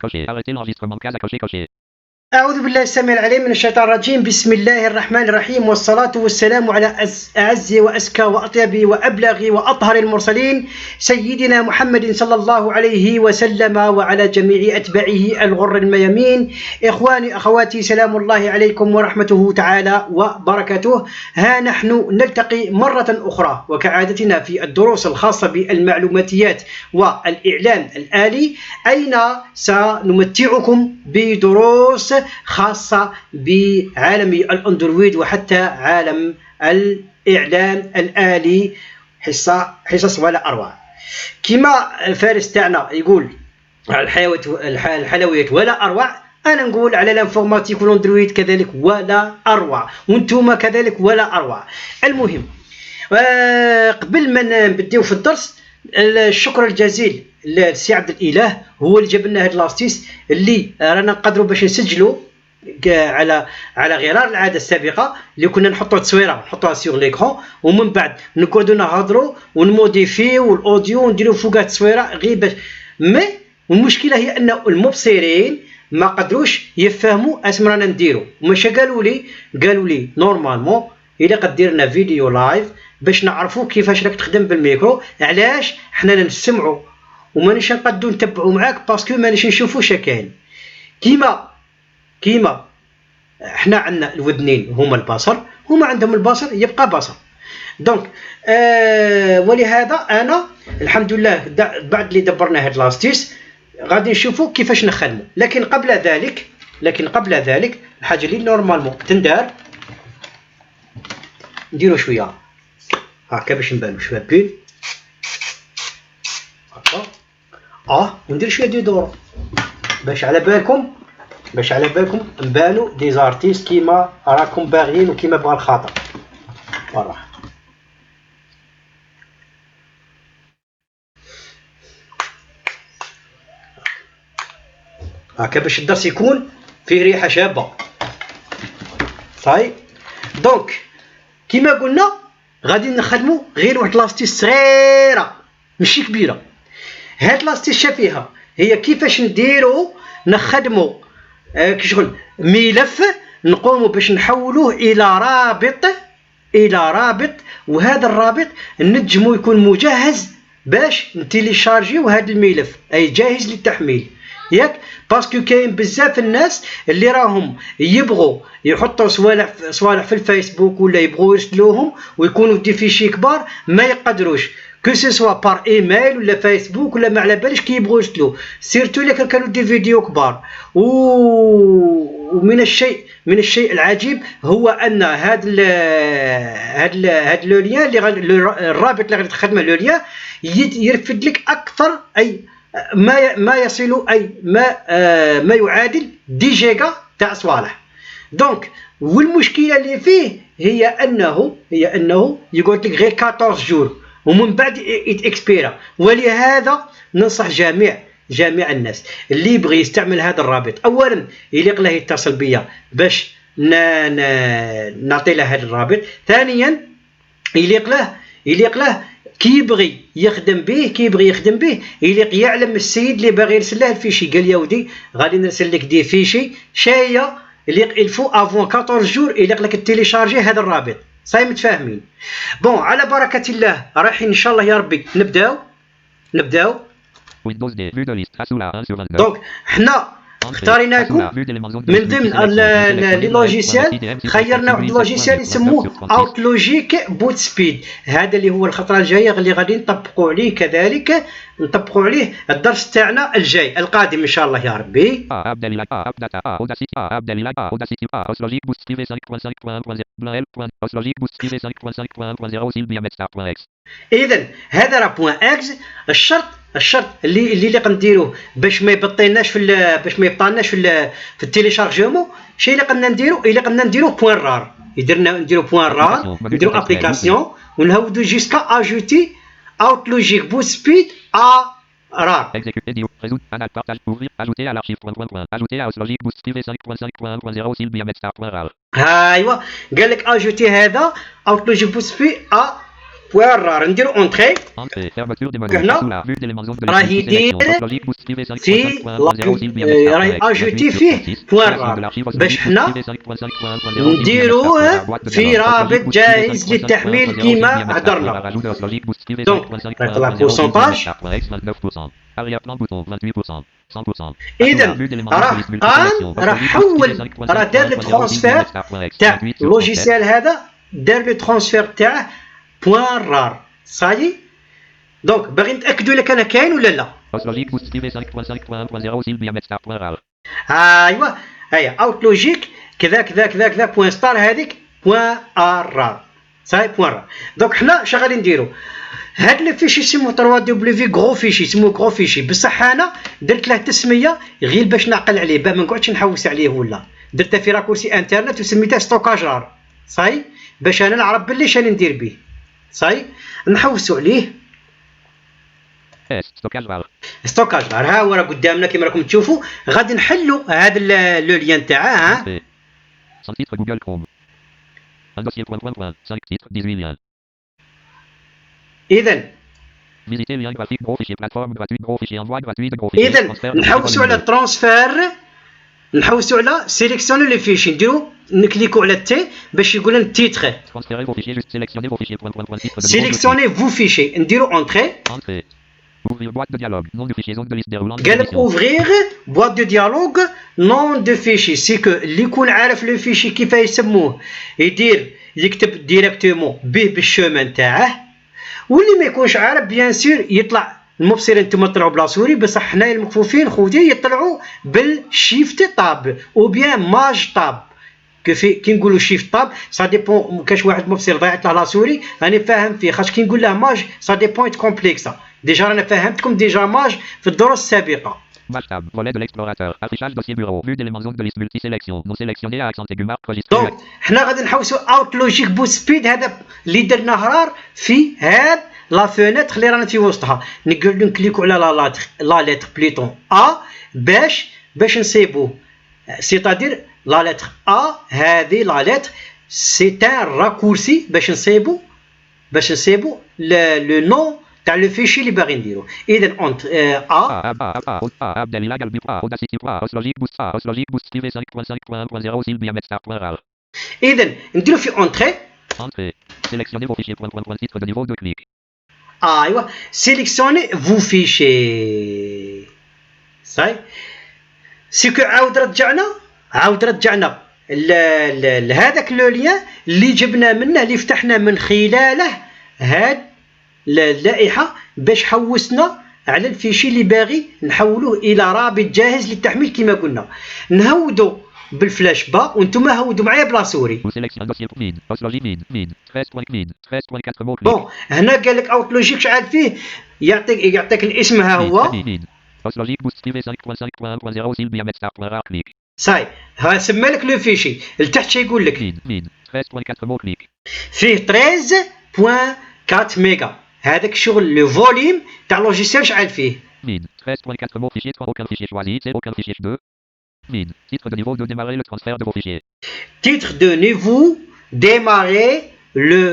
Coché. Arrêtez l'enregistrement. Case à cocher. Coché. أعوذ بالله السميع العليم من الشيطان الرجيم. بسم الله الرحمن الرحيم، والصلاة والسلام على أعز وأزكى وأطيب وأبلغ وأطهر المرسلين سيدنا محمد صلى الله عليه وسلم وعلى جميع أتباعه الغر الميامين. إخواني أخواتي، سلام الله عليكم ورحمته تعالى وبركاته. ها نحن نلتقي مرة أخرى وكعادتنا في الدروس الخاصة بالمعلوماتيات والإعلام الآلي، أين سنمتعكم بدروس خاصة بعالم الأندرويد وحتى عالم الإعلام الآلي، حصص ولا أروع. كما الفارس تاعنا يقول الحلويات ولا أروع، أنا نقول على الانفورماتيك والأندرويد كذلك ولا أروع، وانتم كذلك ولا أروع. المهم، قبل ما نبداو في الدرس، الشكر الجزيل للسي عبد الإله، هو اللي جاب لنا هاد لاستيس اللي رانا نقدروا باش نسجلوا على غرار العاده السابقه اللي كنا نحطوا تصويره نحطوها سيغ ليكرون، ومن بعد نقعدوا نهضروا ونموديفيو الاوديو ونديروا فوقها تصويره غير باش والمشكله هي ان المبصرين ما قدروش يفهموا اش رانا نديروا. وماش قالوا لي نورمالمون الا قد درنا فيديو لايف باش نعرفوا كيفاش راك تخدم بالميكرو. علاش حنا نسمعوا ومانيش نقدروا نتبعوا معاك باسكو مانيش نشوفوا شكاين. كيما احنا عندنا الودنين هما البصر، هما عندهم البصر يبقى بصر. دونك ولهذا انا الحمد لله بعد اللي دبرنا هاد لاستيس غادي نشوفوا كيفاش نخدموا. لكن قبل ذلك الحاجه اللي نورمالمون تندار نديروا شويه هكا باش نبانوا شويه بين هكا، وندير شويه دي دور باش على بالكم نبانوا دي زارتيست كيما راكم باغيين وكيما بغى الخاطر. فوالا هكا باش الدرس يكون فيه ريحه شابه. صاي دونك كيما قلنا غادي نخدموا غير واحد لاستيس صغيره ماشي كبيره. هاد لاستيس شافيها هي كيفاش نديروا نخدموا كشغل ملف نقوموا باش نحولوه الى رابط، وهذا الرابط نجمو يكون مجهز باش نتيليشارجيو هذا الملف، اي جاهز للتحميل. ياك باسكو كاين بزاف الناس اللي راهم يبغوا يحطوا صوالح في الفيسبوك ولا يبغوا يرسلوهم ويكونوا دي فيشي كبار ما يقدروش، كو سوا بار ايميل ولا فيسبوك ولا ما على بالش كي يبغوا يرسلوا، سيرتو اللي كانوا دي فيديو كبار. ومن الشيء العجيب هو ان هاد لو لين الرابط اللي غادي تخدمه لو لين يرفد لك اكثر اي ما يصل اي ما يعادل 10 جيجا تاع صوالح. دونك والمشكله اللي فيه هي انه يقول لك غير 14 جور ومن بعد اكسبيرا. ولهذا ننصح جميع الناس اللي يبغي يستعمل هذا الرابط، اولا يليق له يتصل بيا باش نعطي له هذا الرابط. ثانيا يليق له كي يبغي يخدم به يليق يعلم السيد اللي باغي يرسل له الفيشي، قال يا ودي غادي نرسل لك دي فيشي شايه يليق الفو افون 14 جور يليق لك تيليشارجي هذا الرابط. صاي متفاهمين؟ بون على بركه الله رايحين ان شاء الله يا ربي نبداو. دونك حنا اختارينا لكم من ضمن لي لوجيسيال، خيرنا واحد اللوجيسيال يسموه اوتلوجيك بوت سبيد. هذا اللي هو الخطره الجايه اللي غادي نطبقوا عليه، كذلك نطبقوا عليه الدرس تاعنا الجاي القادم ان شاء الله يا ربي. اذا هذا راه بوان اكس. الشرط اللي قنديروه باش ما يبطلناش في التيليشارجمون، شي اللي قلنا نديرو بوان رار، نديرو بوان رار، نديرو ابليكاسيون ونهودو جيسكا اجوتي اوتلوجيك بوت سبيد رار. ايوا قال لك اجوتي هذا اوتلوجيك بوت سبيد بوان رار نديرو اونتري Entrée. Fermeture des menus. هنا Sous la vue d'éléments de راه liste يدير sélection. Logique boost privé 5.5.0 في راهي اجوتي فيه بوان رار باش حنا نديروه في رابط جاهز للتحميل كيما هضرنا. دونك يطلع بورسونتاج. اذا راه قام راه حول راه دار لو ترونسفير تاع اللوجيسيال هذا دار لو ترونسفير تاعه بوان رار صاي. دونك باغي نتاكدوا الا كان كاين ولا لا. ايوا هيا اوت لوجيك كذا كذا كذا كذا بوان ستار هذيك بوان رار صاي بوان رار. دونك حنا اش غادي نديرو هاد لو فيشي سموه 3 دبليو غرو فيشي سموه غرو فيشي بصح انا درت له تسميه غير باش نعقل عليه با ما نقعدش نحوس عليه ولا درته في راكورسي انترنت وسميته ستوكاج رار صاي باش انا نعرف بلي شنو ندير به صاي. نحوسوا عليه ستوكاج رار ها هو راه قدامنا كيما راكم تشوفوا. غادي نحلوا هذا لو لين تاعه ها اذا نحوسوا على الترانسفير نحوسوا على سيليكسيوني لي فيشي نديرو نكليكو على تي باش يقول لنا التيتر سيليكسيوني فو فيشي نديرو اونتري. قال لك اوفرير بواط دو ديالوغ نون دو فيشي سي كو اللي يكون عارف لو فيشي كيف يسموه يدير يكتب ديريكتومون به بالشومان تاعه واللي ما يكونش عارف بيان سور يطلع المبصرين نتوما طلعوا بلا سوري بصح حنايا المكفوفين خوتي يطلعوا بالشيفت طاب او بيان ماج طاب كي نقولوا شيفت طاب سا ديبون. كاش واحد مبصر ضيعت له لا سوري راني فاهم فيه خاطر كي نقول له ماج سا ديبون كومبليكسا ديجا رانا فهمتكم ديجا ماج في الدروس السابقه. دونك حنا غادي نحوسوا اوت لوجيك بوت سبيد هذا اللي درنا هرار في هاد لا فونيتر اللي رانا في وسطها نقدروا نكليكو على لا لتر بليتون ا باش نصيبوه سيتادير لا لتر ا هذه لا لتر سي ان راكورسي باش نصيبو لو نون تاع لو فيشي اللي باغي نديرو. اذا اونت اذا نديرو في اونتري ايوا سيليكسيوني فو فيشي صاي سيكو عاود رجعنا لهذاك لو لين اللي جبنا منه اللي فتحنا من خلاله هاد اللائحه باش حوسنا على الفيشي اللي باغي نحولوه الى رابط جاهز للتحميل كما قلنا. نهودو بالفلاش با وانتم هودوا معايا بلا سوري. بون هنا قال لك اوت لوجيك شحال فيه يعطيك الاسم ها هو صاي ها سمى لك لو فيشي لتحت شي يقول لك فيه 13.4 ميجا هذاك الشغل لو فوليوم تاع لوجيسيال شحال فيه 13.4 mots fichier 3 aucun fichier choisi c'est aucun fichier 2 titre de niveau de démarrer le transfert de vos fichiers titre de niveau démarrer le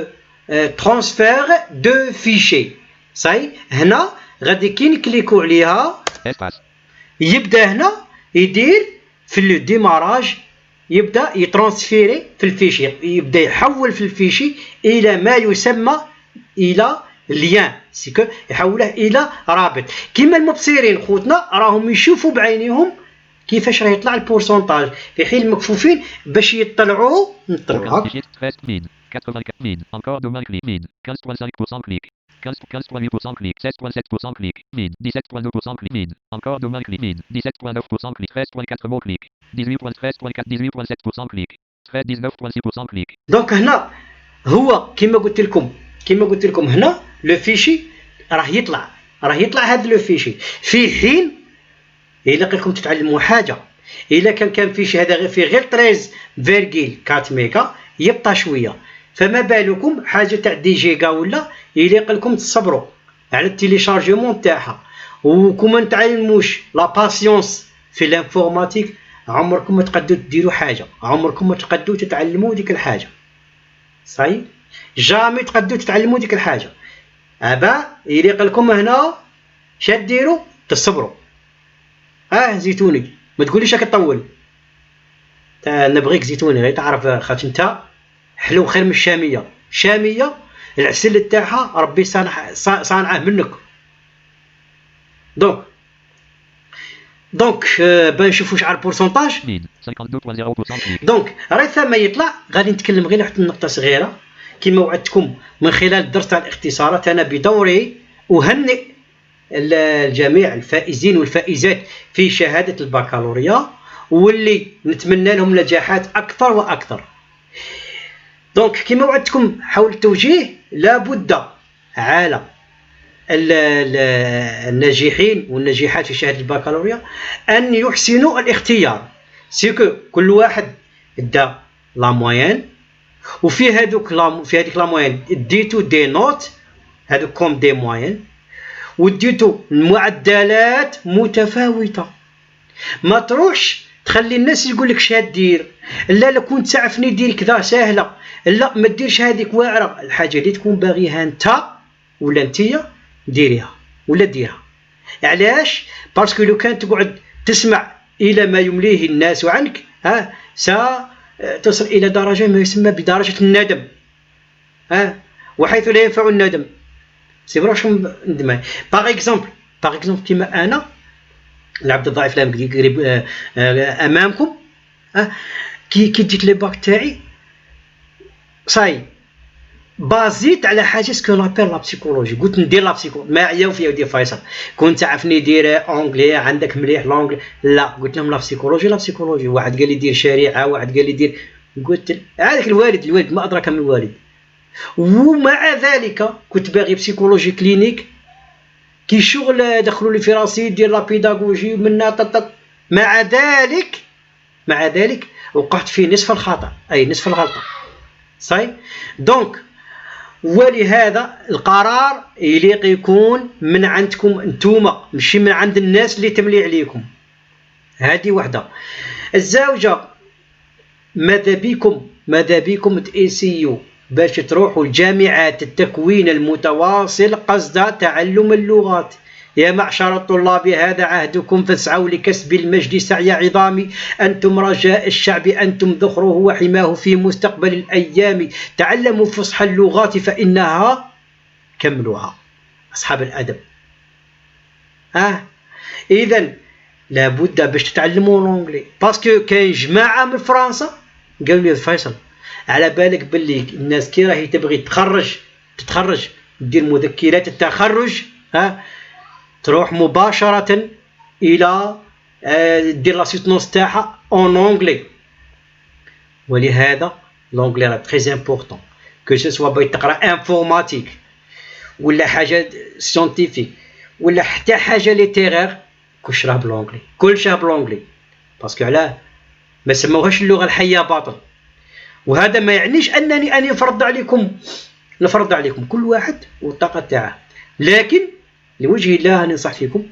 transfert de fichiers صاي هنا غادي كي نكليكو عليها يبدا هنا يدير في لو ديماراج يبدا يترانسفيري في الفيشي يبدا يحول في الفيشي الى ما يسمى الى ليان سيكو يحوله الى رابط كيما المبصرين خوتنا راهم يشوفوا بعينيهم كيفاش راه يطلع البورسونتاج في حين المكفوفين باش يطلعوا نطلعوا 84 encore domaine clic 15.5% clic 15.8% clic 16.7% clic 17.2% clic encore domaine clic 17.9% clic 13.4 mots clic 18.13.4 18.7% clic 19.6% clic. دونك هنا هو كيما قلت لكم هنا لو فيشي راه يطلع هذا لو فيشي في حين الا لكم تتعلموا حاجه الا كان فيشي هذا فيه غير 13.4 ميجا يبطى شويه فما بالكم حاجه تاع 10 جيجا ولا يليق لكم تصبروا على التيليشارجمون تاعها وكما نتعلموش لا باسيونس في الانفورماتيك عمركم ما تقدروا ديروا حاجه عمركم ما تقدروا تتعلموا ديك الحاجه صحيح جامي تقدروا تتعلموا ديك الحاجه. يليق لكم هنا شاد ديروا تصبروا. زيتوني ما تقوليش راك تطول، نبغيك زيتوني غير تعرف، خاطر انت حلو خير من الشاميه. الشاميه العسل تاعها ربي صانعه منك. دونك باه نشوفوا واش على البورسونتاج. دونك راهي ثما يطلع. غادي نتكلم غير واحد النقطه صغيره كما وعدتكم من خلال الدرس تاع الاختصارات. انا بدوري اهنئ الجميع الفائزين والفائزات في شهاده البكالوريا، واللي نتمنى لهم نجاحات اكثر واكثر. دونك كما وعدتكم حول التوجيه، لابد على الناجحين والناجحات في شهاده البكالوريا ان يحسنوا الاختيار. سيكو كل واحد دا لا موين، وفي هذيك لا موين ديتو دي نوت هذوك كوم دي موين، وديتو معدلات متفاوته. ما تروحش تخلي الناس يقول لك شاد دير، لا لا كنت تعرفني دير كذا سهله، لا ما ديرش هذيك واعره. الحاجه اللي تكون باغيها انت ولا انتيا ديريها ولا ديرها. علاش؟ باسكو لو كان تقعد تسمع الى ما يمليه الناس عنك تصل الى درجه ما يسمى بدرجه الندم. وحيث لا ينفع الندم. سي فري واش ندم. باغ اكزومبل كيما انا العبد الضعيف لا قريب امامكم، كي جيت لي باك تاعي صاي بازيت على حاجه سكو لابيل لا بسيكولوجي. قلت ندير لا بسيكولوجي، ما عياو فيا ودي فيصل كنت تعرفني دير اونغلي عندك مليح لونغلي. لا قلت لهم لا بسيكولوجي. واحد قال لي دير شريعه، واحد قال لي دير. قلت هذاك الوالد ما ادراك من الوالد. ومع ذلك كنت باغي بسيكولوجي كلينيك كي شغل دخلوا لي في راسي دير لا بيداغوجي منا طط. مع ذلك وقعت في نصف الخطا، اي نصف الغلطه. صاي دونك ولهذا القرار يليق يكون من عندكم انتوما، ماشي من عند الناس اللي تملي عليكم. هذه وحده. الزوجه ماذا بكم تأسيوا باش تروحوا الجامعات التكوين المتواصل قصد تعلم اللغات. يا معشر الطلاب هذا عهدكم فاسعوا لكسب المجد سعي عظامي. أنتم رجاء الشعب، أنتم ذخره وحماه في مستقبل الأيام. تعلموا فصحى اللغات فإنها كملوها. أصحاب الأدب. إذن لابد باش تتعلموا الانجلي، باسكو كاين جماعه من فرنسا قالوا لي فيصل على بالك باللي الناس كي راهي تبغي تتخرج دير مذكرات التخرج، تروح مباشره الى دير لا سوتونس تاعها اون انجلي. ولهذا لونجلي راه تري امبورطون، كو سو سوا بغيت تقرا انفورماتيك ولا حاجه سيونتيفيك ولا حتى حاجه ليتيرير، كلشي راه بالونجلي، كلشي بالونجلي. باسكو علاه ما سموهاش اللغه الحيه باطل. وهذا ما يعنيش انني نفرض عليكم كل واحد والطاقه تاعه، لكن لوجه الله ننصح فيكم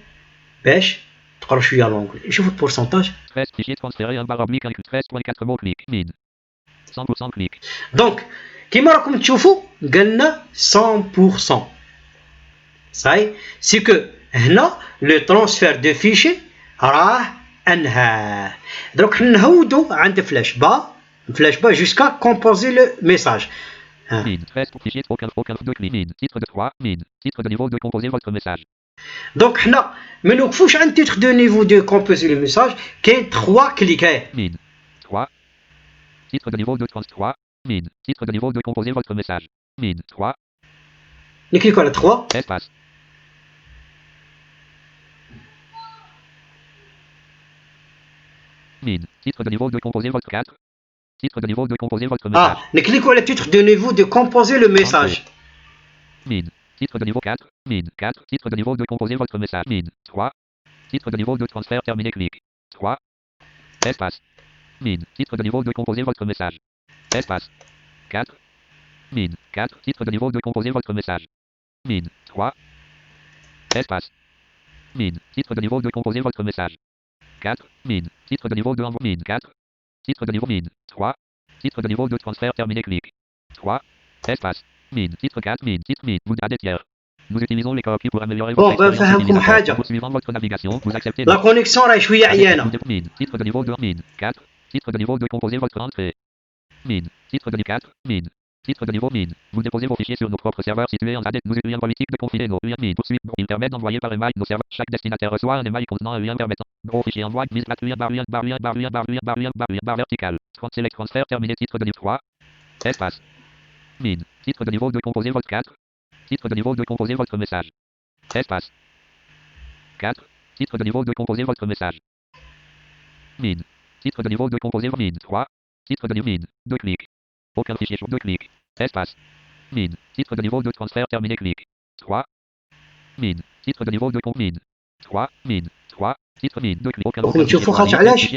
باش تقراو شويه لونجلي. شوفوا البورسونتاج. دونك كيما راكم تشوفوا قالنا 100%. صاي سي كو هنا لو ترانسفير دو فيشي راه انهى. دروك حنا نهودو عند فلاش با جوسكا كومبوزي لو ميساج. دونك حنا ما نوقفوش عند تيتر دو نيفو دو كومبوزي لو ميساج، كاين 3 كليكات. Titre de niveau 2 trans 3. Titre de niveau 2 composez votre message. 3. نكليكو على 3. Espace. Titre de niveau 2 composez votre 4. Titre de niveau 2 composez votre message. نكليكو على titre de niveau de composer le message. Titre de niveau 4. 4. Titre de niveau 2 composez votre message. 3. Titre de niveau 2 transfert terminé clic. 3. Espace. Titre de niveau 2 composez votre message. Espace. 4. 4. Titre de niveau 2 composez votre message. 3. Espace. Titre de niveau 2 composez votre message. 4. Titre de niveau 2 envoi. 4. Titre de niveau 3. Titre de niveau 2 transfert terminé clic. 3. Espace. Min. Titre 4. Min. Titre min. Vous des tiers. Nous utilisons les copies pour améliorer Bon, votre expérience بنفهمكم utilisateur. حاجة. En poursuivant votre navigation, vous acceptez لا كونيكسيون راهي شوية عيانة. Min. Titre de niveau 2. Min. 4. Titre de niveau 2. Composez votre entrée. Min. Titre de niveau 4. Min. Titre de niveau min. Vous déposez vos fichiers sur nos propres serveurs situés en ZAD. Nous utilisons politique de confier nos liens min. Poursuite. Il permet d'envoyer par email nos serveurs. Chaque destinataire reçoit un email contenant un lien permettant. Gros fichier envoi. Mise plat lien barre verticale. Select transfert terminé. Titre de niveau 3. Espace. Min. Titre de niveau 2. Composez votre 4. Titre de niveau 2. Composez votre message. Espace. 4. Titre de niveau 2. Composez votre message. Min. Titre de niveau 2. Composez votre min. 3. Titre de niveau min. 2 clics. Aucun fichier sur 2 clics. Espace. Min. Titre de niveau 2. Transfert terminé. Clic. 3. Min. Titre de niveau 2. Min. 3. Min. 3. Titre min. 2 clics. Aucun نشوفوا خاطر علاش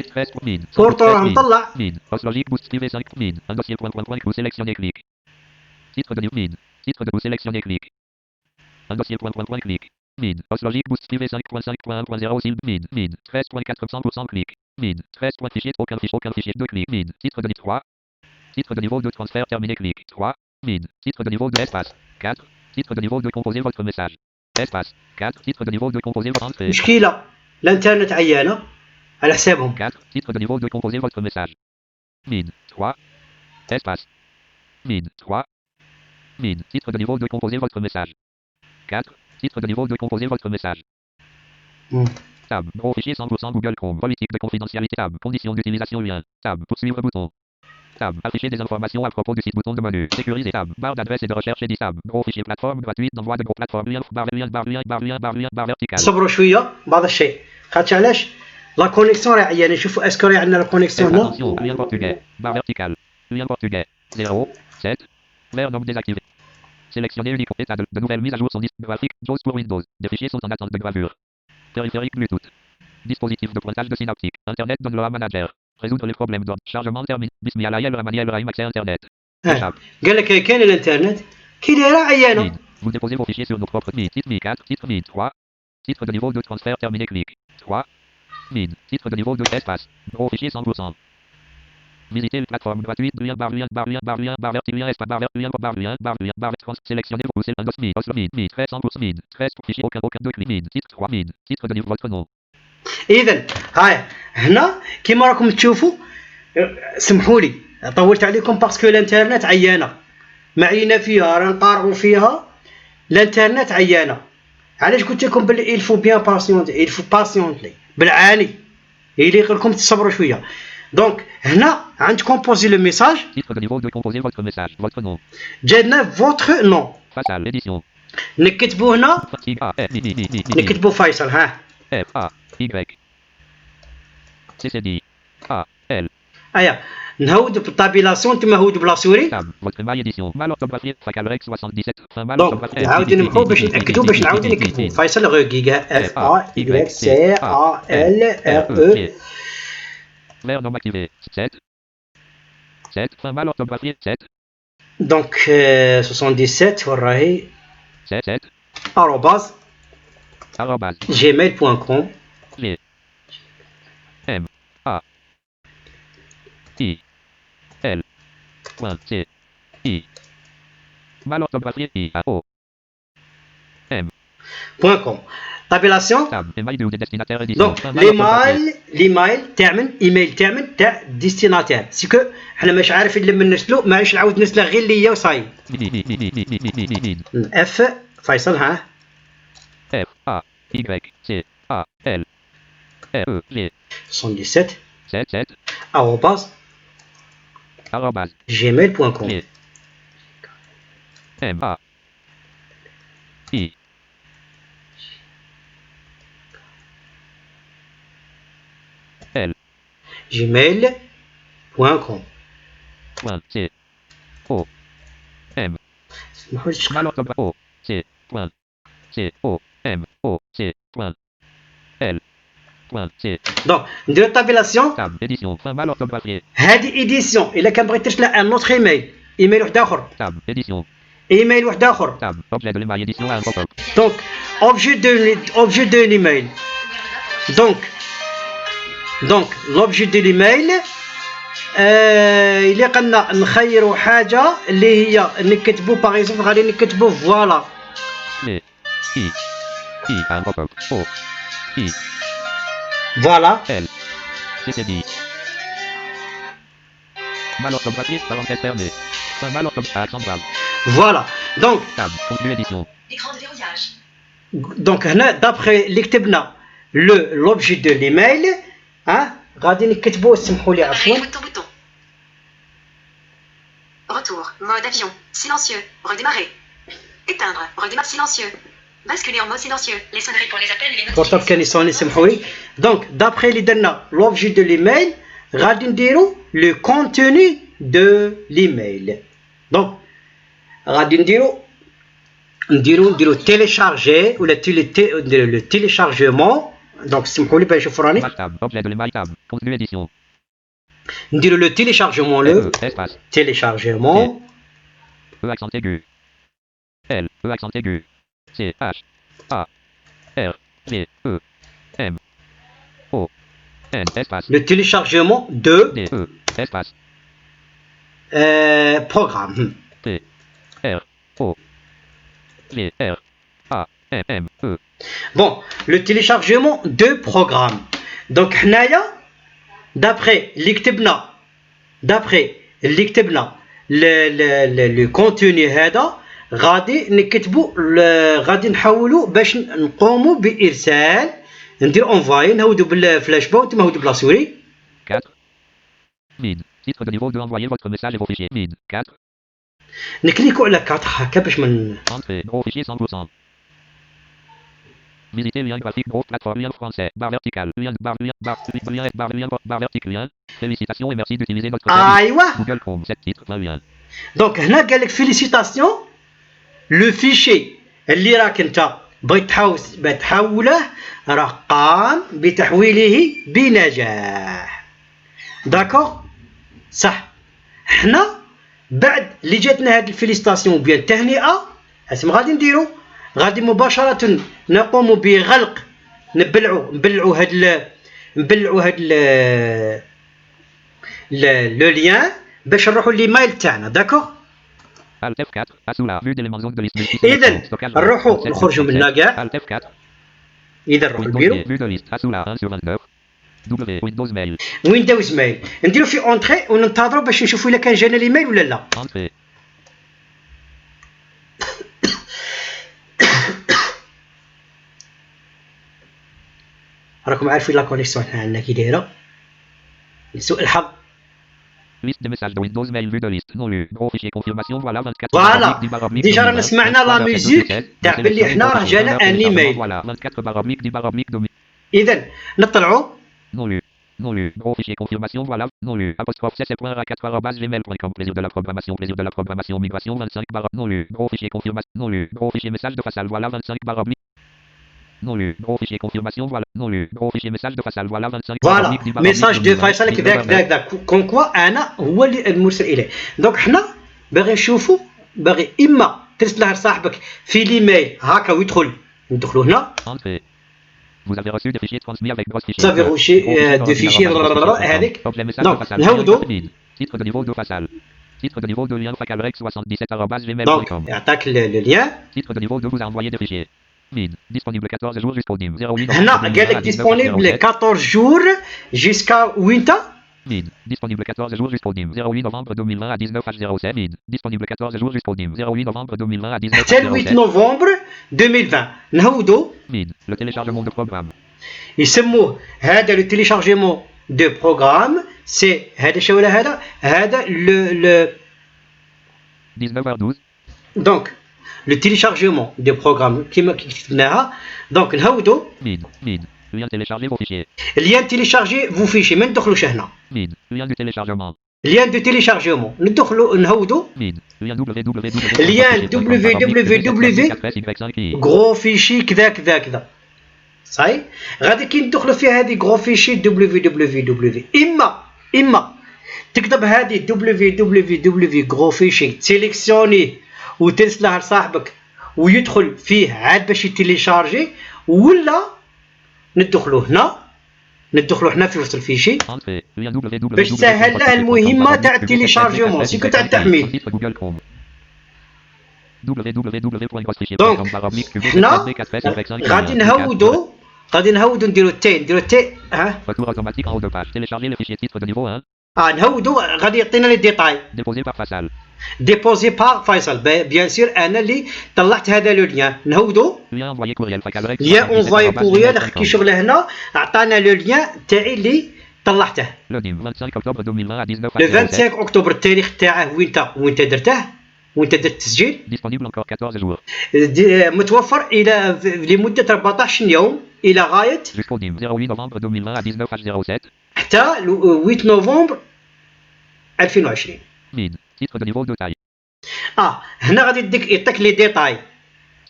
بورتو راه مطلع. Min. Os logique boost privé 5 min. Un dossier point. Vous sélectionnez clic. Titre de niveau min. Titre de vous sélectionnez clic. Un dossier point. Clic. Min. Os logique boost privé 5.5.1.0 cible min. Min. 13.400% clic. Min. 13. Fichier. Aucun fichier. 2 clics. Min. Titre de niveau 3. Titre de niveau 2 transfert terminé. Clic. 3. Min. Titre de niveau 2 espace. 4. Titre de niveau 2 composez votre message. Espace. 4. Titre de niveau 2 composez votre entrée. مشكلة الانترنت عيانة على حسابهم. 4. Titre de niveau 2 composez votre message. Min. 3. Espace. Min. 3. Min. Titre de niveau 2 composez votre message. 4. Titre de niveau 2 composez votre message. Tab. Gros fichier 100% Google Chrome. Politique de confidentialité. Tab. Conditions d'utilisation lien. Tab. Poursuivre bouton. Tab. Afficher des informations à propos du site. Bouton de menu. Sécuriser. Tab. Barre d'adresse et de recherche et tab. Gros fichier plateforme gratuite d'envoi de gros plateforme. Lien barre verticale. صبروا شوية بعض الشيء. خاطر علاش؟ لا كونيكسيون راهي عيانة. نشوفوا اسكو راهي عندنا لا كونيكسيون هنا. Attention. Lien portugais. Barre verticale. Lien portugais. 0. 7. Vert nom désactivé. Sélectionnez uniquement état de nouvelles mises à jour sont graphiques. JAWS pour Windows. Des fichiers sont en attente de gravure. Périphérique Bluetooth. Dispositif de pointage de synaptique. Internet Download Manager. Résoudre les problèmes d'ordre. Chargement terminé. Bismillah Ramaniel Rahim accès Internet. قال لك كاين الانترنت كي دايره عيانه. Vous déposez vos fichiers sur nos propres min. Titre min 4. Titre min 3. Titre de niveau 2 transfert terminé. Clic. 3. Min. Titre de niveau 2 espace. Gros fichier 100%. Visitez la plateforme gratuite. Lien sélectionnez vos un dos min. Oslo min. Min 13% min. 13 fichier aucun 2 clics min. Titre 3 min. Titre de niveau votre nom. اذا هاي هنا كيما راكم تشوفوا سمحوا لي طولت عليكم باسكو الانترنت عيانه معينا فيها راه نقارعوا فيها الانترنت عيانه. علاش قلت لكم بلي il faut bien patienter بالعاني يليق لكم تصبروا شويه. دونك هنا عندكم بوزي لو ميساج. Titre de niveau 2 composez votre message. Votre nom. جاتنا فوتر نو. Fatal édition. نكتبوا هنا نكتبوا فيصل. ها F A Y CCD A L. ايا نهود بالطابيلاسيون نتوما هودوا بلا سوري. Votre mail édition. Mal orthographié. Facalrec 77. Fin mal دونك orthographié. نعاودو نمحو باش نتاكدوا باش نعاودو نكتبوا فيصل غوغيغا اف ا y سي ا ال ار او. Vert nom activé. 7. 7. Fin mal orthographié. 7. دونك 77 وراهي 7. arobase Arrobas. gmail.com. L M A I L point C I mal orthographié I A O M .com. طابيلاسيون. tab email du destinataire édition. دونك الايميل تاعمن ايميل تاعمن تاع ديستيناتير سيكو حنا مش عارفين لما نرسلو ماش نعاود نرسله غير ليا وصاي. اف فيصل. ها F A Y C A L R E G 77 7 arobase arrobas gmail.com. G M A I L gmail.com. point C O M mal orthographe O C point C O M O C point L point C. دونك نديرو الطابيلاسيون. tab édition fin mal orthographié. هذه ايديسيون. الا كان بغيت ترسل ان اوتر ايميل ايميل واحد اخر. tab édition ايميل واحد اخر. tab objet de l'email édition un pop-up. دونك objet de l'email. Donc l'objet de l'email اللي قلنا نخيروا حاجه اللي هي نكتبوا باغ اكزومبل غادي نكتبوا فوالا فوالا فوالا دونك هنا دابخي اللي كتبنا لوبجي دو ليميل غادي نكتبوا سمحوا لي عفوا Retour. Mode avion. Silencieux. Redémarrer. Éteindre. Redémarrer silencieux. Basculer en mode silencieux. Les sonneries pour les appels et les notifications. بورتاب كان يصوني سمحوا لي دونك دابخي اللي درنا لوبجي دو ليميل غادي نديرو لو كونتوني دو ليميل دونك غادي نديرو تيليشارجي ولا نديرو لو تيليشارجمون دونك سمحوا لي باش نشوفوا راني نديرو لو تيليشارجمون لو téléchargement E accent aigu L E accent aigu C H A R G E M O N espace le téléchargement de D E espace programme T R O G R A M M E bon le téléchargement de programme donc حنايا d'après اللي كتبنا le contenu هذا غادي نكتبوا غادي نحاولوا باش نقوموا بارسال ندير انفاي نهودوا بالفلاش بوت نهودوا بلا سوري 4 Mine titre de niveau de envoyer votre message et vos fichiers Mine 4 نكليكو على 4 هكا باش من entrée gros fichier 100% Visiter lien graphique gros plateforme lien français barre verticale lien barre verticale lien félicitations et merci d'utiliser notre ايوا Google Chrome 7 titres plein lien دونك هنا قال لك فيليسيتاسيون لو فيشي اللي راك انت بغيت تحوله راه قام بتحويله بنجاح داكور صح حنا بعد اللي جاتنا هاد الفيليسيتاسيون بيان التهنئه اسم غادي نديرو غادي مباشره نقوم بغلق نبلعوا هاد لو لien باش نروحوا ليميل تاعنا داكور Alt F4 sous la vue d'éléments zone de liste اذا نروحوا نخرجوا منا كاع Alt F4 اذا نروحوا للبيرو vue de liste sous la 1 sur 29 W Windows Mail ويندوز ميل نديرو في اونتري وننتظروا باش نشوفوا الا كان جانا الايميل ولا لا entrée راكم عارفين لا كونيكسيون عندنا كي دايره لسوء الحظ liste de messages de Windows Mail vue de liste non lu gros fichier confirmation voilà 24 فوالا ديجا رانا سمعنا لا ميوزيك تاع بلي حنا راه جانا ان ايميل voilà 24 baroblique 10 baroblique domi اذا نطلعوا non lu gros fichier confirmation voilà non lu apostrophe cc.a4@gmail.com plaisir de la programmation migration 25 non lu gros fichier confirmation non lu gros fichier message de façade voilà 25 baroblique non lu gros fichier confirmation voilà non lu gros fichier message de façade voilà 25 فوالا ميساج دو فيصل كذاك كون كوا انا هو اللي المرسل اليه دونك حنا باغي نشوفوا باغي اما ترسله لصاحبك في ليميل هكا ويدخل ندخلوا هنا Vous avez reçu des fichiers transmis avec grosse fichier. Vous avez reçu des fichiers هذيك دونك نهودوا titre de niveau de façade titre de niveau de lien facalrec77@gmail.com دونك يعطيك لو لien titre de niveau de vous a envoyé des fichiers Mine disponible 14 jours jusqu'au DIM 08 هنا قال لك ديسپونيبل 14 جور جيسكا وينتا Mine disponible 14 jours jusqu'au DIM 08 novembre 2020 à 19h07 Mine disponible 14 jours jusqu'au DIM 08 novembre 2020 à 19h07 حتى 8 نوفمبر 2020 نهودوا Mine le téléchargement de programme يسموه هذا لو تيليشارجمون دو بروغرام سي هذا شو ولا هذا لو 19h12 دونك لو تيليشارجمون دو بروغرام كيما كتبناها دونك نهودوا Mine lien télécharger vos fichiers ليان تيليشارجي فو فيشي ما ندخلوش هنا Mine lien du téléchargement ليان دو تيليشارجمون ندخلوا نهودوا Mine lien ليان www غرو فيشي كذا كذا كذا صحيح غادي كي ندخلوا في هذه غرو فيشي www اما تكتب هذه www غرو فيشي تسيليكسيوني وترسلها لصاحبك ويدخل فيه عاد باش يتيليشارجي ولا ندخلوا هنا ندخلوا حنا في وسط الفيشي Entrée. Lien www. باش تسهل له المهمه تاع التيليشارجمون سيكو تاع التحميل. Google Chrome. دونك www.grossfichier.com/cube. حنا غادي نهودو نديرو تي ها Retour automatique en haut de page. Télécharger le fichier titre de niveau 1. نهودو غادي يعطينا لي ديتاي. Déposé par Faisal. ديبوزي بار فيصل بيان سير انا اللي طلعت هذا لو ليان نهودو Lien envoyé courriel. ليان اونفواي كوريال كي شغل هنا عطانا لو ليان تاعي اللي طلعته Le DIM 25 octobre 2020 à 19 لو 25 اكتوبر التاريخ تاعه وين درته وين درت التسجيل. Disponible encore 14 jours. متوفر الى لمده 14 يوم الى غايه Jusqu'au DIM 08 novembre 2020 à 19h07. حتى 8 نوفمبر 2020. Mine. Titre de niveau de taille. هنا غادي يعطيك لي ديتاي.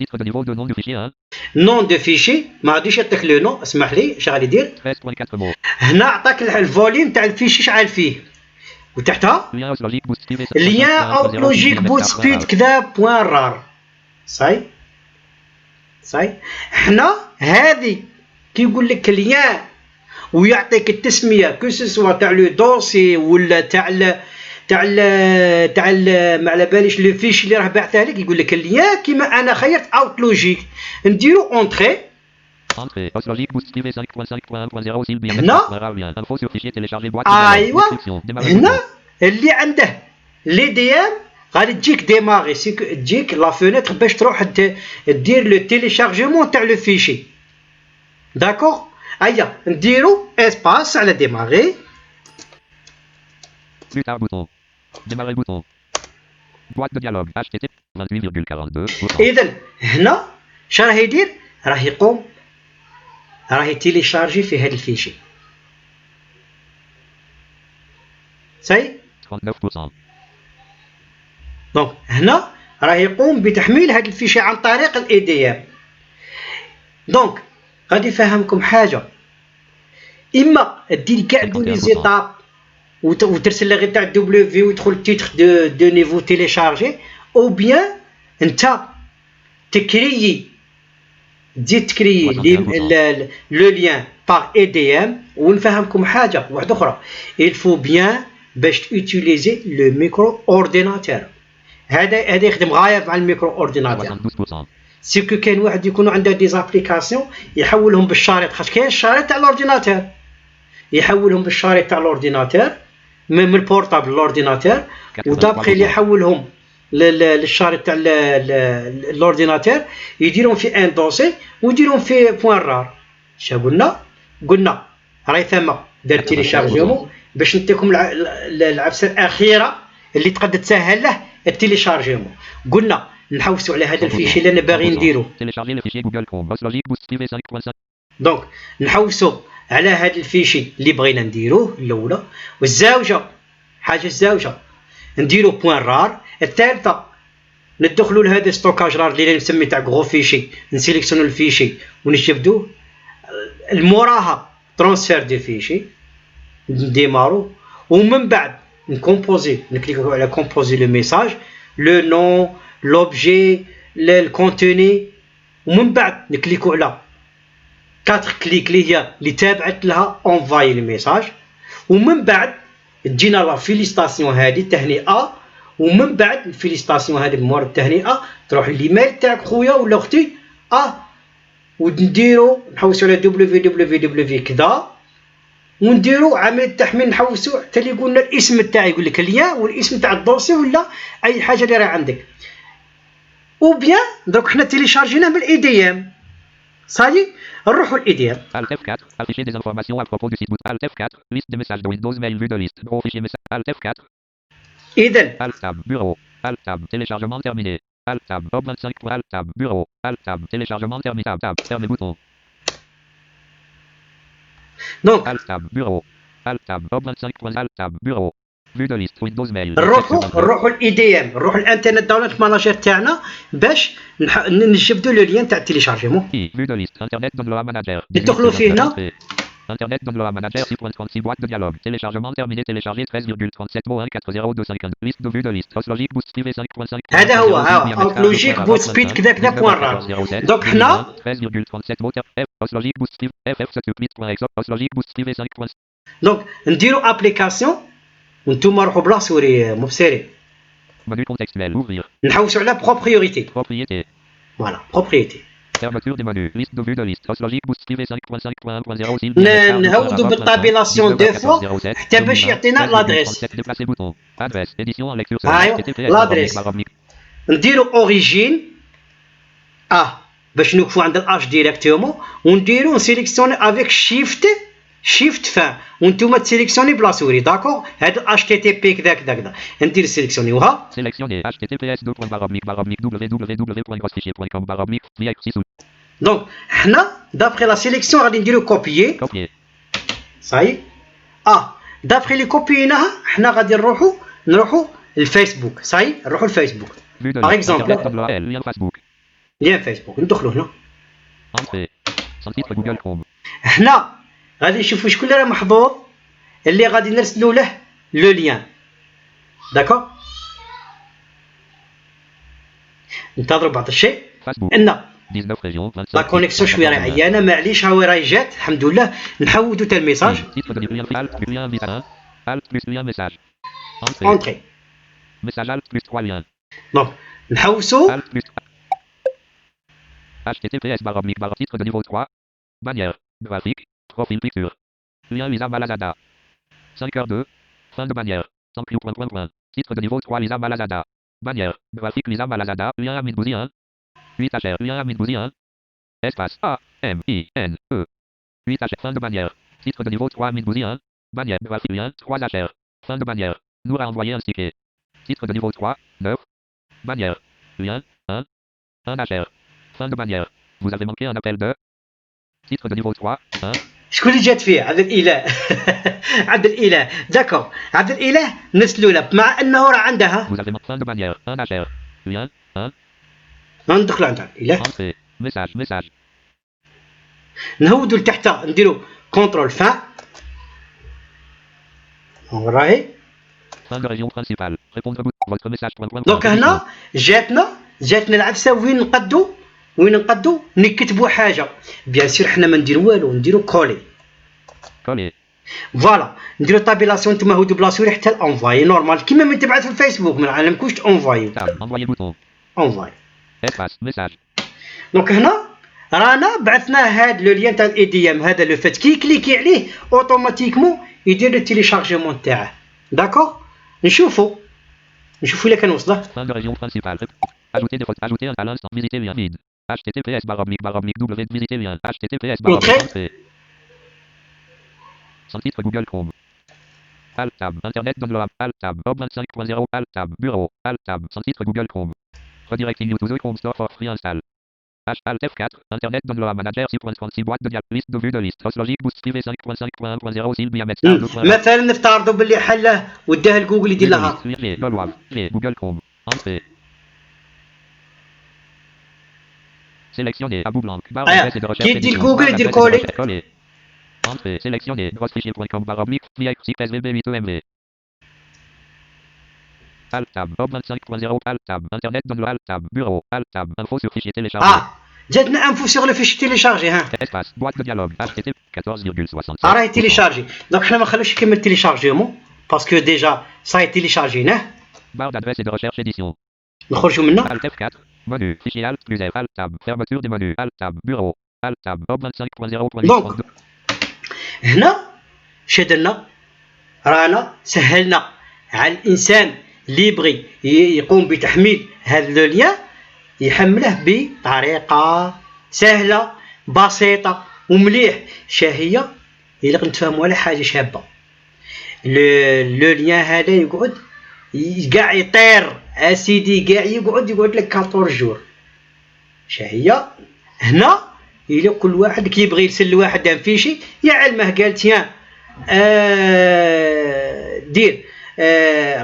Titre de niveau de nom du fichier 1. نون دو فيشي ما غاديش يعطيك لو نو اسمح لي اش غادي يدير 13.4 mots. هنا عطاك الفوليوم تاع الفيشي شحال فيه وتحتها Lien Outlogic Boost Speed. ليان اوتلوجيك بوت سبيد كذا بوان رار صاي حنا هذه كيقول لك ليان ويعطيك التسميه كو سوا تاع لو دوسي ولا تاع ما على باليش لو فيش اللي راه باعثه لك يقول لك ليان كيما انا خيرت اوتلوجيك نديرو اونتري. Entrée. Outlogic Boost Speed 5.5.1.0 s'il bien Non. lien. Info sur fichier téléchargé boîte. ايوا Description. Démarrer. هنا اللي عنده لي دي ام غادي تجيك ديماغي تجيك لا فونيتر باش تروح دير لو تيليشارجمون تاع لو فيشي داكوغ. ايا نديرو اسباس على ديماغي. Plus tard bouton. Démarrer bouton. Boîte de dialogue. HTTP 28,42%. اذا هنا اش راه يدير راه يقوم راه يتيليشارجي في هذا الفيشي سي 39%. دونك هنا راه يقوم بتحميل هذا الفيشي عن طريق الاي دي ام. دونك غادي يفهمكم حاجه اما دير كاع لي زيتاب وترسل لها غير تاع دبليو ويدخل التيتر دو نيفو تيليشارجي او بيان انت تكريي تزيد تكريي لو ليان باغ اي دي ام. ونفهمكم حاجه واحده اخرى il faut bien باش تيوتيليزي لو ميكرو اورديناتور. هذا يخدم غايه مع الميكرو اورديناتور. 72%. سيكو كاين واحد يكونوا عنده دي زابليكاسيون يحولهم بالشريط خاطر كاين الشريط تاع الاورديناتور يحولهم بالشريط تاع الاورديناتور من البورطابل للاورديناتور ودابخي اللي يحولهم للشريط تاع الاورديناتور يديرهم في ان دوسي ويديرهم في بوان رار. اش قلنا راهي ثم دار تيليشارجمون باش نعطيكم العفسه الاخيره اللي تقدر تسهل له التيليشارجمون. قلنا نحوسوا على هذا الفيشي اللي انا باغي نديرو. Télécharger le fichier Google Chrome. Outlogic Boost Speed 5.5. دونك نحوسوا على هذا الفيشي اللي بغينا نديروه الاولى. والزاوجه حاجه الزاوجه نديرو بوان رار. الثالثه ندخلوا لهذا ستوكاج رار اللي نسمي تاع غرو فيشي نسيليكسيونو الفيشي ونشبدوه. الموراها ترانسفير دي فيشي نديمارو ومن بعد نكومبوزي نكليكو على كومبوزي لو ميساج لو نون لوبجي الكونتوني ومن بعد نكليكو على 4 كليك اللي هي اللي تابعت لها اونفاي لي ميساج ومن بعد تجينا لا فيليستاسيون هذه التهنئه. ومن بعد الفيليستاسيون هذه بمورد التهنئه تروح ليميل تاعك خويا ولا اختي ونديرو نحوسو على www كذا ونديرو عمليه تحميل نحوسو حتى اللي قلنا الاسم تاعي يقول لك اليا والاسم تاع الدوسي ولا اي حاجه اللي راه عندك. وبيان دروك حنا تيليشارجيناه بالاي دي ام صاي نروحوا الاي دي ام. Alt F4. Afficher des informations à propos du site. Alt F4. Liste de messages de Windows Mail. Vue de liste. Gros fichier message. Alt F4. اذا Alt Tab. Bureau. Alt Tab. Téléchargement terminé. Alt Tab. Top 25. Alt Tab. Bureau. Alt Tab. Téléchargement terminé. Tab. Tab. Fermez bouton. دونك Alt Tab. Bureau. Alt Tab. Top 25. Alt Tab. Bureau. Vue de liste. Windows Mail. نروحوا الاي دي ام نروحوا الانترنت داونلود ماناجر تاعنا باش نشبدوا لو لين تاع التيليشارجمون. Vue de liste. Internet Download Manager. ندخلوا فيه هنا Internet Download Manager 6.36 boîte de dialogue. Téléchargement terminé. Téléchargé 13,37 mots 1.40250. Liste de vue de liste. Logique Boost Privé 5.5. هذا هو لوجيك بوت سبيد كذا كذا بوان راه. دونك حنا 13,37 mots Logique Boost Privé FF7.exe Logique Boost Privé 5. دونك نديرو ابليكاسيون وانتم روحوا بلا سوري مبصرين. Menu contextuel. Ouvrir. نحوسوا على بروبريوريتي. Propriété. فوالا بروبريوريتي. Fermeture des menus. Liste de vue de liste. Logique Boost Privé 5.5.1.0. نهودو بالطابيلاسيون دو فوا حتى باش يعطينا لادريس. Déplacer bouton. Adresse. Édition en lecture. لادريس. نديرو اوريجين باش نوقفوا عند الاش ديريكتومون ونديرو نسيليكسيوني افيك شيفت فان وانتوما تسيليكسيوني بلا سوري داكور. هذا الاش تي تي بي كذا كذا كذا ندير سيليكسيونيوها. Sélectionner https www.groupfichier.com/mix. دونك حنا دابخي لا سيليكسيون غادي نديرو كوبيي صاي. دابخي لي كوبييناها حنا غادي نروحو للفيسبوك صاي. نروحو للفيسبوك باغ اكزومبل لين فيسبوك ندخلو هنا. حنا غادي نشوفو شكون اللي راه محظوظ اللي غادي نرسلو له لو ليان داكور. ننتظروا بعض الشيء ان لا كونيكسيون شويه راه عيانه معليش ها راهي جات الحمد لله. نحودو تا الميساج اونتري دونك نحوسو https titre de niveau 3 bannière graphique profil picture lien Lisa Malazada 5h2 fin de bannière titre de niveau 3 Lisa Malazada bannière graphique Lisa Malazada lien Amin Bouzi 1 8HR lien Amin Bouzi 1 espace A M I N E 8HR fin de bannière titre de niveau 3 Amin Bouzi 1 bannière graphique lien 3HR fin de bannière Nour a envoyé un ticket titre de niveau 3 9 bannière lien 1 HR fin de bannière. Vous avez manqué un appel de titre de niveau 3 1. شكون اللي جات فيه؟ عبد الاله. عبد الاله داكور. عبد الاله نسلو له مع انه راه عندها. Vous avez manqué fin de bannière 1 HR lien 1. ندخلوا عند عبد الاله. message نهودوا لتحت نديروا كونترول فان. راهي fin de région principale répondre votre message دونك هنا جاتنا العفسه وين نقدو نكتبوا حاجه بيان سير حنا ما نديرو والو نديرو كولي فوالا نديرو طابيلاسيون نتوما هودو بلا سوري حتى الانفواي نورمال كيما من تبعث في الفيسبوك ما نعلمكوش تانفوايو انفواي دونك هنا رانا بعثنا هاد لو لين تاع الاي دي ام هذا لو فات كي كليكي عليه اوتوماتيكمون يدير لو تيليشارجمون تاعه داكور. نشوفوا الا كان وصله. fin de région principale ajouter à l'instant visiter lien vide https w visiter lien https sans titre Google Chrome alt tab internet download alt tab Bob 25.0 alt tab bureau alt tab sans titre Google Chrome redirecting you to the Chrome Store for free install alt F4 internet download manager 6.36 boîte de dialogue liste de vue de liste Logique Boost Privé 5.5.1.0 Sylvia Metz مثلا نفترضوا باللي حله وداها لجوجل يدير لها Google Chrome entrée sélectionner à bout blanc barre de recherche كي يدير جوجل يدير كولي entrée sélectionner grossfichier.com /SVB 8MV alt tab Bob 25.0 alt tab internet download alt tab bureau alt tab info sur fichier téléchargé جاتنا انفو سور لو فيشي تيليشارجي espace boîte de dialogue http 14,67 راهي تيليشارجي دونك حنا ما نخلوش يكمل تيليشارجيمون باسكو ديجا صاي تيليشارجيناه barre d'adresse et de recherche édition نخرجوا منه alt F4 menu fichier alt plus F alt tab fermeture des menus alt tab bureau alt tab Bob 25.0 دونك هنا شدنا رانا سهلنا على الانسان اللي يبغي يقوم بتحميل هذا لو ليان يحمله بطريقه سهله بسيطه ومليح شهيه الا نتفاهموا على حاجه شابه. لو ليان هذا يقعد كاع يطير اسيدي كاع يقعد لك 14 جور شهيه. هنا الا كل واحد كيبغي يرسل لواحد ان فيشي يعلمه قال تيان دير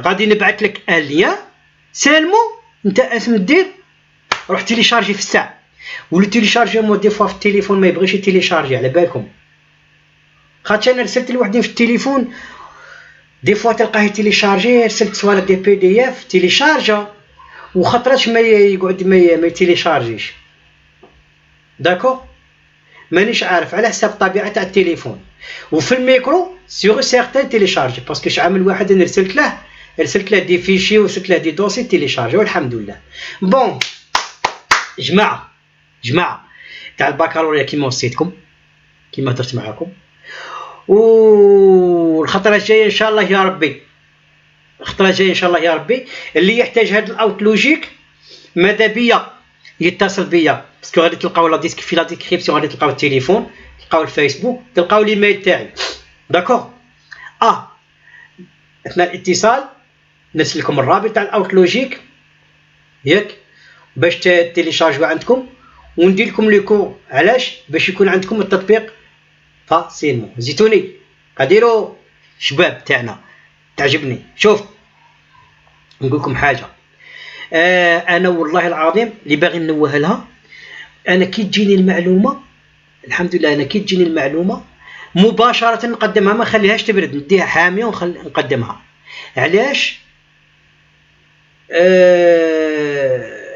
غادي نبعث لك اللين سالمو انت اسم دير روح تيليشارجي في الساعه ولو تيليشارجي مو دي فوا في التليفون ما يبغيش يتيليشارجي على بالكم خاطر انا رسلت لوحدين في التليفون دي فوا تلقاه تيليشارجي، رسلت صوالح دي بي دي اف تيليشارجا وخطرات ما يقعد ما يتيليشارجيش. داكو مانيش عارف على حسب طبيعه تاع التليفون. وفي الميكرو سيغ سيغتان تيليشارجي باسكو شحال من واحد انا رسلت له دي فيشي ورسلت له دي دوسي تيليشارجي والحمد لله. بون جماعه تاع البكالوريا كيما وصيتكم كيما درت معاكم، والخطره الجايه ان شاء الله يا ربي، الخطره الجايه ان شاء الله يا ربي اللي يحتاج هذا الاوتلوجيك ماذا بيا يتصل بيا باسكو غادي تلقاو لا ديسك في لا ديسكريبسيون، غادي تلقاو التليفون، تلقاو الفيسبوك، تلقاو ليميل تاعي. داكوغ اثناء الاتصال نرسل لكم الرابط تاع الاوتلوجيك ياك باش تيليشارجيو عندكم، وندير لكم لي كور علاش باش يكون عندكم التطبيق فاسيلمون. زيتوني قاديروا شباب تاعنا تعجبني. شوف نقول لكم حاجه، انا والله العظيم اللي باغي نوه لها، انا كي تجيني المعلومه الحمد لله، انا كي تجيني المعلومه مباشره نقدمها، ما خليهاش تبرد، نديها حاميه ونقدمها. علاش؟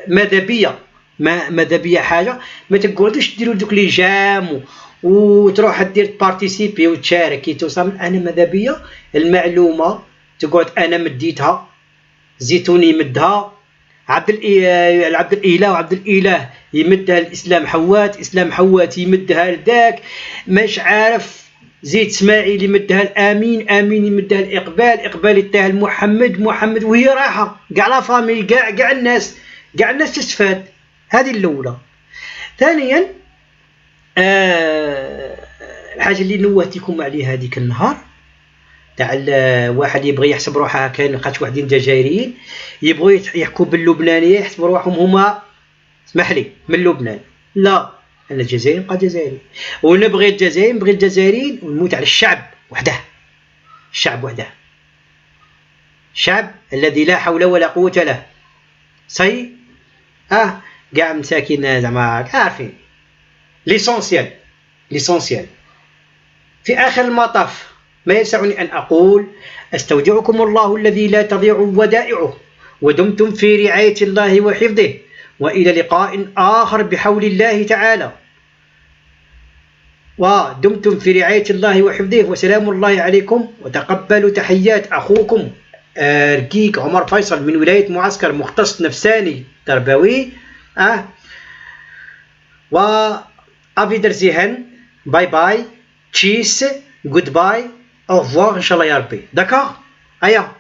ماذا بيا حاجه ما تقعدوش ديروا دوك لي جام وتروح دير بارتيسيبي وتشارك توصل. انا ماذا بيا المعلومه تقعد انا مديتها، زيتوني يمدها، عبد الاله وعبد الاله يمدها الاسلام حوات، اسلام حوات يمدها لذاك مش عارف، زيد اسماعيل يمدها الامين، امين يمدها الاقبال، اقبال يديها المحمد، محمد وهي رايحه كاع لا فامي كاع الناس تستفاد. هذه الاولى. ثانيا الحاجه اللي نوهتكم عليها هذيك النهار تاع واحد يبغي يحسب روحه كاين لقات واحدين جزائريين يبغوا يحكوا باللبنانيه يحسبوا روحهم هما اسمح لي من لبنان. لا، انا جزائري نبقى جزائري، ونبغي الجزائر نبغي الجزائريين ونموت على الشعب وحده، الشعب وحده، الشعب الذي لا حول ولا قوه له. صي كاع مساكين زعما عارفين ليسونسيال. في اخر المطاف ما يسعني أن أقول أستودعكم الله الذي لا تضيع ودائعه، ودمتم في رعاية الله وحفظه، وإلى لقاء آخر بحول الله تعالى. ودمتم في رعاية الله وحفظه، وسلام الله عليكم، وتقبلوا تحيات أخوكم رقيق عمر فيصل من ولاية معسكر مختص نفساني تربوي. وأفيدرزيهن، باي باي، تشيس، جود باي، au revoir ان شاء الله يا ربي. داكور هيا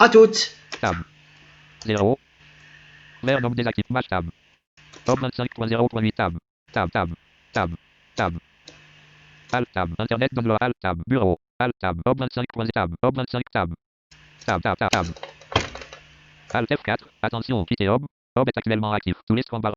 اتوت. Tab 0 Vert nom des actifs match tab Top 25.0.8 tab Alt tab Internet download Alt tab Bureau Alt tab Top 25. Tab Top 25 tab Alt F4. Attention quittez Ob est actuellement actif. Tous les 3 barres